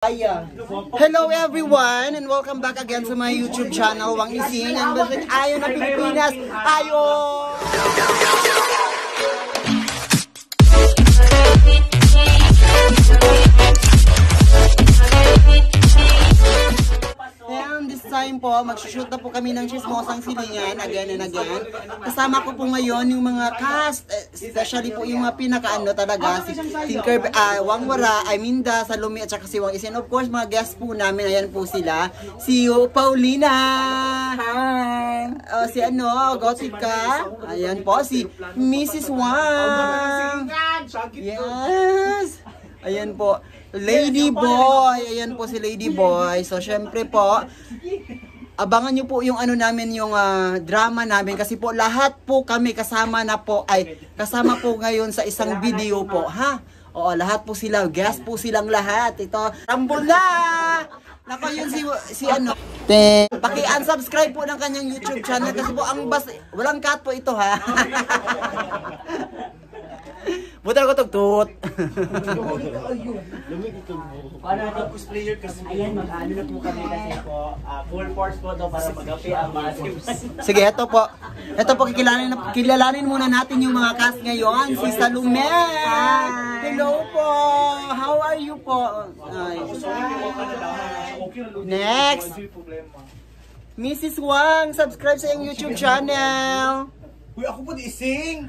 Hello everyone and welcome back again to my YouTube channel, Wang Ising, and basta ayon na Pilipinas, ayon! And this time po, magsushoot na po kami ng Chismosang Silingan again and again. Kasama ko po ngayon yung mga cast, especially po yung mga pinakaano talaga, si Tinker, Wang Wara, Aminda, Salome at saka si Wang Ising. Of course, mga guests po namin, ayan po sila. Si Paulina! Hi! Si Gotika. Ayan po, si Mrs. Wang! Yes! Ayan po. Lady Boy, ayan po si Lady Boy. So syempre po, abangan nyo po yung ano namin, yung drama namin kasi po lahat po kami kasama na po kasama po ngayon sa isang video po, ha? Oo, lahat po sila, guest po silang lahat. Ito, tambol na! Nako yun si paki-unsubscribe po ng kanyang YouTube channel kasi po walang cut po ito, ha? Butal ko tugtut. Para natin cosplayer kasi ayan, mag-ano na po kami kasi po full force po daw para mag-api ang massive. Sige, ito po. Ito po, kilalanin muna natin yung mga cast ngayon. Si Salome. Hello po. How are you po? Next. Mrs. Wang, subscribe sa iyong YouTube channel. Uy, ako po di-ising!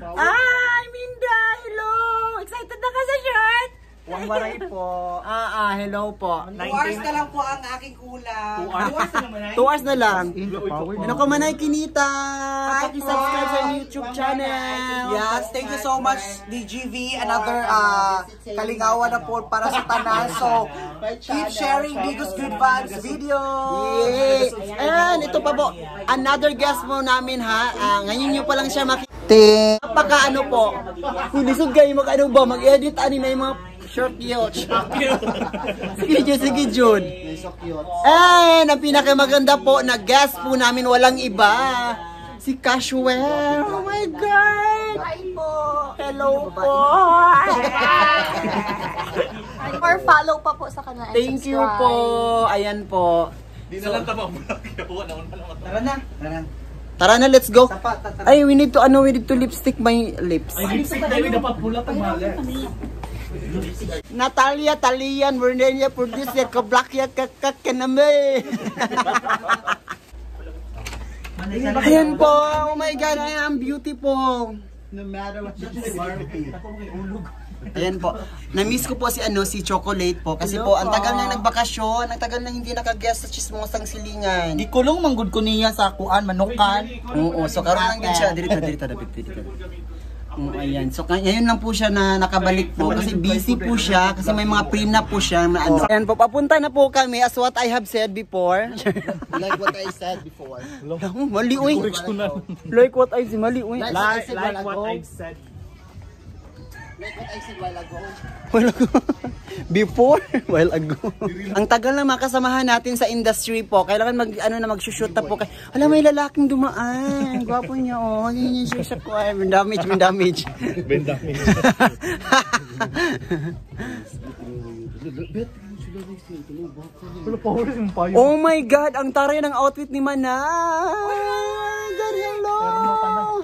Minda! Hello! Excited na ka sa shirt? Wang Waray po. Hello po. 2 hours na lang po ang aking kulang. 2 hours na naman ay? 2 hours na lang. Ano ko manay kinita? Paki-subscribe sa YouTube channel. Yes, thank you so much DGV. Another kalingawan na po para sa tanan. So, keep sharing Bigos Good Vibes video. Yay! And ito pa po, another guest mo namin, ha. Ngayon nyo pa lang siya makita. Napaka ano po. Lisod kayo mag-edit ani na yung mga short yacht. Sige Jun. And ang pinakamaganda po na guest po namin, walang iba, si Casuel. Oh my God! Hi po! Hello po! Or follow pa po sa kanal. Thank you po! Ayan po. Di na lang tama bulak. Tara na. Tara na, let's go. Ay, we need to lipstick my lips. Ay, lipstick tayo dapat bulak ang mali. Natalia, Talian, Vernelia, producer, kablakya, kakaname. Ayan po, oh my God, I am beautiful. No matter what you say. Ayan po, na-miss ko po si Chocolate po kasi po ang tagal nang nagbakasyon, ang tagal nang hindi naka-guest sa Chismosang Silingan. Di kulong manggod ko niya sa kuan, manukan. Oo, so karon lang din siya, dito. Ayan, so ngayon lang po siya na nakabalik po kasi busy po siya kasi may mga pre-na po siya na ano. Ayan po, papunta na po kami as what I have said before. Like what I said before. Mali uy. Like what I said, mali uy. Like what I've said. Like what I said while ago. Before, while ago. Ang tagal na makasamahan natin sa industry po. Kailangan mag-shoot na po. Alam, may lalaking dumaan. Gwapo niya, oh. Hindi niya siya ko. Damage. Oh my God, ang taray ng outfit ni Manay. Hello.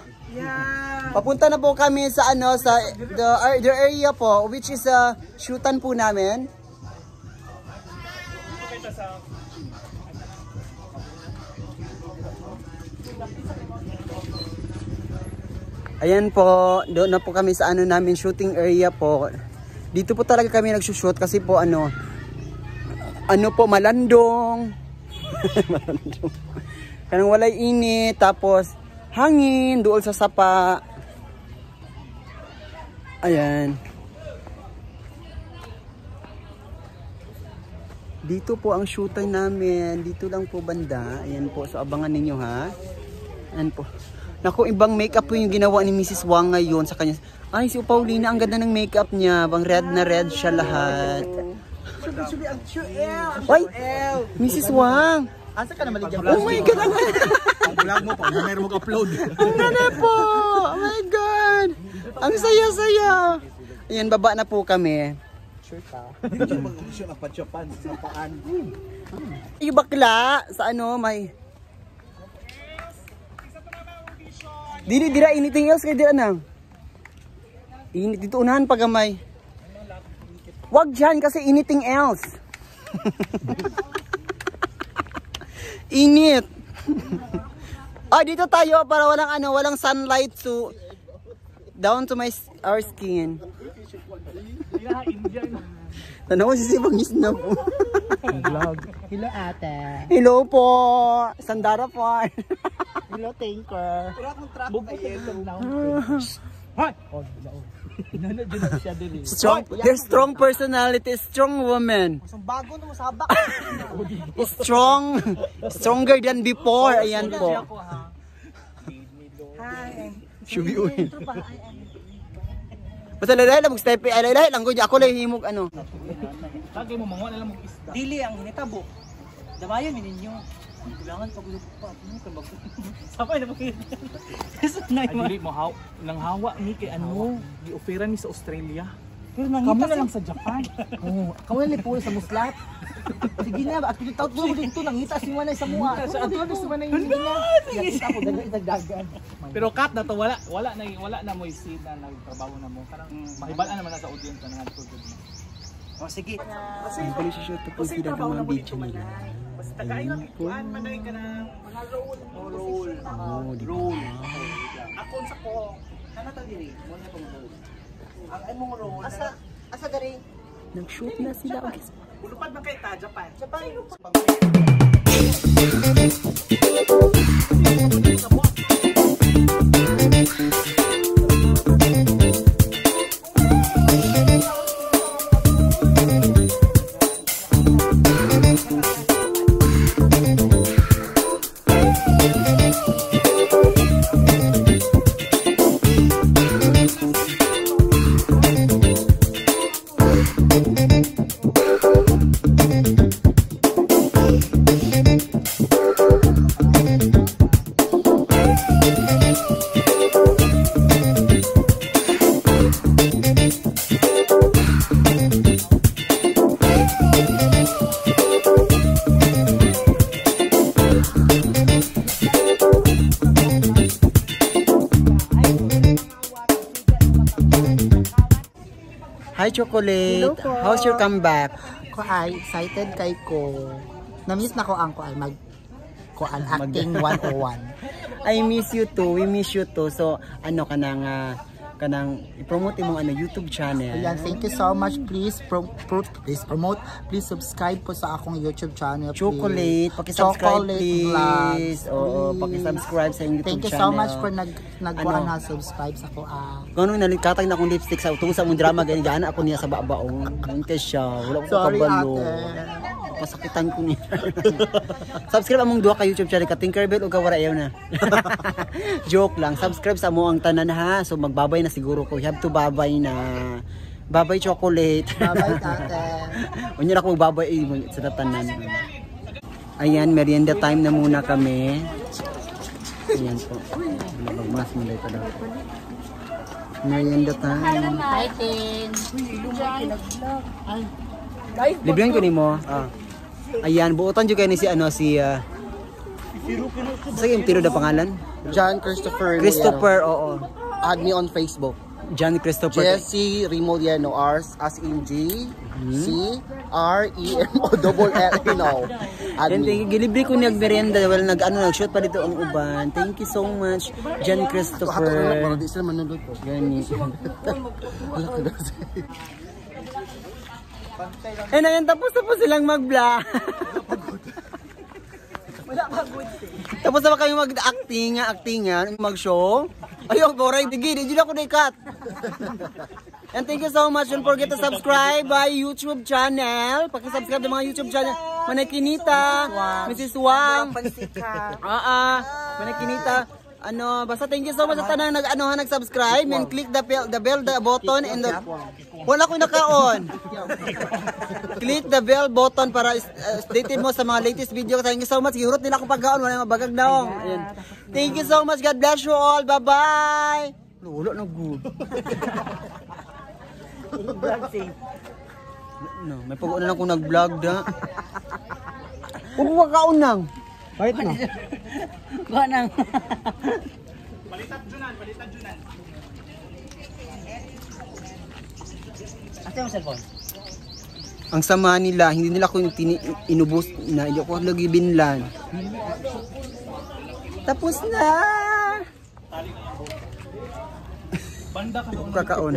Papunta na po kami sa the area po which is shootan po namin. Ayan po, doon na po kami sa namin shooting area po. Dito po talaga kami nagsushoot kasi po malandong. Malandong. Kanang walay init tapos hangin doon sa sapa. Ayan. Dito po ang shooting namin. Dito lang po banda. Ayan po. So abangan ninyo, ha. Ayan po. Naku, ibang makeup po yung ginawa ni Mrs. Wang ngayon sa kanya. Ay, si Paulina, ang ganda ng makeup niya. Bang red na red siya lahat. Ay, Mrs. Wang. Asa ka naman ligyan? Oh my God. Ang vlog mo pa, meron mag-upload. Ang ganda po. Oh my God. Ang saya-saya. Ayan, baba na po kami. picture ta. Hindi mag-audition ang pa-Japan sa paan. Yung bakla sa ano may dira anything else kay dira nang. Init dito unahan pagamay. Wag dyan kasi anything else. Init. Dito tayo para walang sunlight to down to our skin. Tanaw si Bangis na po. Vlog. Hello ate. Hello po. Sandara po. Hello Tinker. Strong personality, strong woman. Bago na masabak. Stronger than before. Ayan po. Hi. Shubi uwi. Basta lalay lang mag-step. Lalay lang. Ako lang himog ano. Lagi mo manguha na lang mag-isda. Dili ang hinitabo. Damayan mi ninyo. Kailangan pagulog pa. Sabay na mag-isda. Ay, dili mo nang hawa ni kay ano, gi-ofera ni sa Australia. Pero Kamu na lang sa Japan. Oh, kamu na lipo sa muslat. Sige na, at taot mo dito nangita si Manay sa mua. Sa ato si Manay hindi na. Kita ko dagdagan. Pero cut na to wala na mo isip na nagtrabaho na mo. Kanang mahibal naman na sa audience na ngadto gud. Oh, sige. Ang bali siya shoot po yung mga video nila. Basta tagay lang ikuan manay ka na mga roll. Roll. Akon sa ko. Kana ta diri? Mo na tong roll. Ang imong roll. Asa diri? Nag-shoot na sila. Ulupad man kay ta Japan. Hi Chocolate. Hello po. How's your comeback? Ko ay excited kay ko. Na-miss na ko ang ko ay acting 101. I miss you too. We miss you too. So, ano kanang i-promote mo YouTube channel. Ayan, thank you so much. Please promote. Please subscribe po sa akong YouTube channel. Please. Chocolate, paki-subscribe please. Vlogs, Oo, please. paki-subscribe sa YouTube Thank you channel. so much for nagkuha na subscribe sa ko. Kung nalikatag na akong lipstick sa utong sa mong drama gani ako niya sa babaong. Hindi siya, wala ko Sorry kabalo. ate. Pasakitan ko niya. Subscribe among duha ka YouTube channel ka Tinkerbell o Kawarayaw na. Joke lang. Subscribe sa mo ang tanan ha. So magbabay na siguro ko. You have to babay na. Babay Chocolate. Bye-bye ate. Unya na ako magbabay sa tanan. Ayan, merienda time na muna kami. Ayan po. Magmas mo dito daw. Merienda time. Hi, Tin. Librihan ko ni mo. Ayan, buotan juga ni si sige, tiro na pangalan? John Christopher. Oo. Add me on Facebook. John Christopher. Jesse Remoliano, R as in G C R E M O double L, you know. Then gilibre ko niyag merienda nag-shoot pa dito ang uban. Thank you so much John Christopher. Di sila manulog ko. Gani. Wala ka daw. Ayan, tapos silang mag-vlog. Tapos na kayo mag-acting, mag-show. Ayun, boray, di ako na-cut. And thank you so much. Don't forget to subscribe my YouTube channel. Paki-subscribe ng mga YouTube channel. Manakinita, Mrs. Wang. Manakinita. Basta thank you so much sa tanang nag-subscribe and click the bell button and wala ko nakaon. Click the bell button para updated mo sa mga latest video. Thank you so much. Gihurot nila akong pagkaon, wala mabagag daw. Thank you so much. God bless you all. Bye-bye. Wala na good. No, may pag-una lang kung nag-vlog da. Huwag ko kaunang. Kahit na. Kuha nang. Ate mo cellphone? Ang sama nila, hindi nila ko inubos na, hindi ko lagi binlan. Tapos na! Banda ka kakaon.